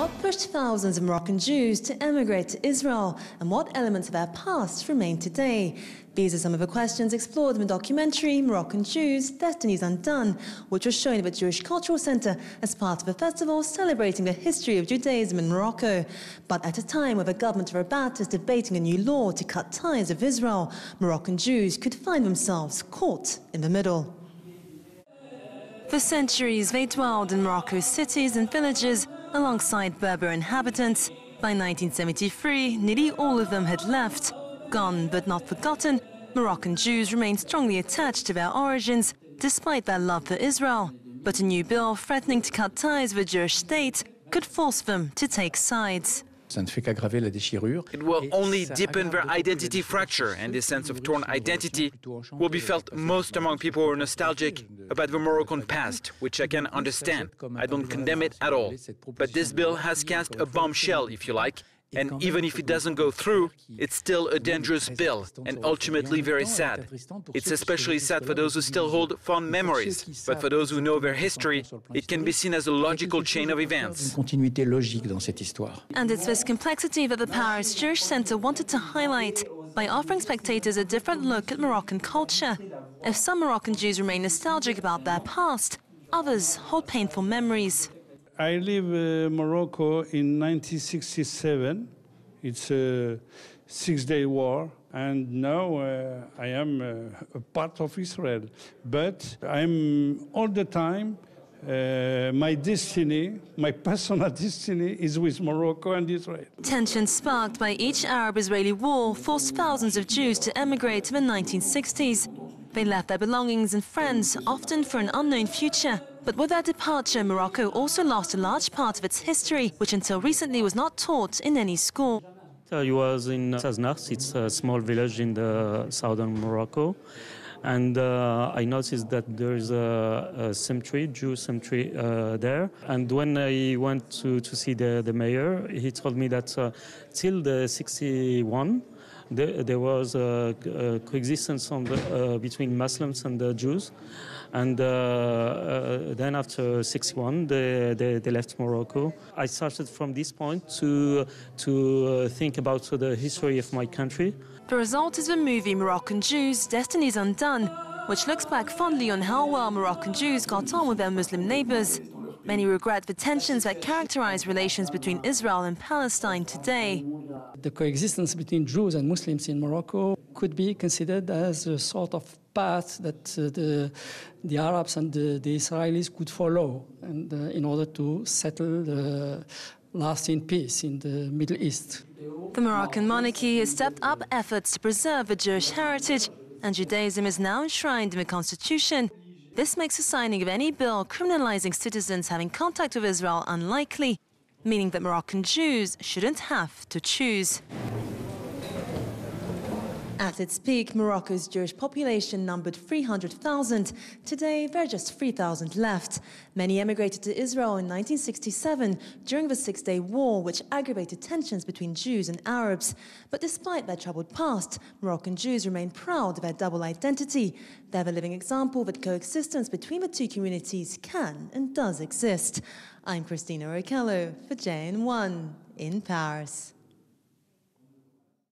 What pushed thousands of Moroccan Jews to emigrate to Israel, and what elements of their past remain today? These are some of the questions explored in the documentary Moroccan Jews, Destinies Undone, which was shown at the Jewish Cultural Centre as part of a festival celebrating the history of Judaism in Morocco. But at a time where the government of Rabat is debating a new law to cut ties with Israel, Moroccan Jews could find themselves caught in the middle. For centuries, they dwelled in Morocco's cities and villages alongside Berber inhabitants. By 1973, nearly all of them had left. Gone but not forgotten, Moroccan Jews remained strongly attached to their origins, despite their love for Israel. But a new bill threatening to cut ties with the Jewish state could force them to take sides. It will only deepen their identity fracture, and this sense of torn identity will be felt most among people who are nostalgic about the Moroccan past, which I can understand. I don't condemn it at all. But this bill has cast a bombshell, if you like, and even if it doesn't go through, it's still a dangerous bill and ultimately very sad. It's especially sad for those who still hold fond memories, but for those who know their history, it can be seen as a logical chain of events. And it's this complexity that the Paris Jewish Centre wanted to highlight by offering spectators a different look at Moroccan culture. If some Moroccan Jews remain nostalgic about their past, others hold painful memories. I leave Morocco in 1967. It's a six-day war, and now I am a part of Israel. But I'm all the time, my destiny, my personal destiny is with Morocco and Israel. Tensions sparked by each Arab-Israeli war forced thousands of Jews to emigrate in the 1960s. They left their belongings and friends, often for an unknown future. But with their departure, Morocco also lost a large part of its history, which until recently was not taught in any school. I was in Saznars, it's a small village in the southern Morocco. And I noticed that there is a cemetery, Jewish cemetery there. And when I went to see the mayor, he told me that till the 61, there was a coexistence between Muslims and the Jews. And then after 61, they left Morocco. I started from this point to think about the history of my country. The result is the movie Moroccan Jews, Destinies Undone, which looks back fondly on how well Moroccan Jews got on with their Muslim neighbours. Many regret the tensions that characterize relations between Israel and Palestine today. The coexistence between Jews and Muslims in Morocco could be considered as a sort of path that the Arabs and the Israelis could follow, and in order to settle the lasting peace in the Middle East. The Moroccan monarchy has stepped up efforts to preserve the Jewish heritage, and Judaism is now enshrined in the constitution. This makes the signing of any bill criminalizing citizens having contact with Israel unlikely, meaning that Moroccan Jews shouldn't have to choose. At its peak, Morocco's Jewish population numbered 300,000. Today, there are just 3,000 left. Many emigrated to Israel in 1967 during the Six-Day War, which aggravated tensions between Jews and Arabs. But despite their troubled past, Moroccan Jews remain proud of their double identity. They're the living example that coexistence between the two communities can and does exist. I'm Christina Rokello for JN1 in Paris.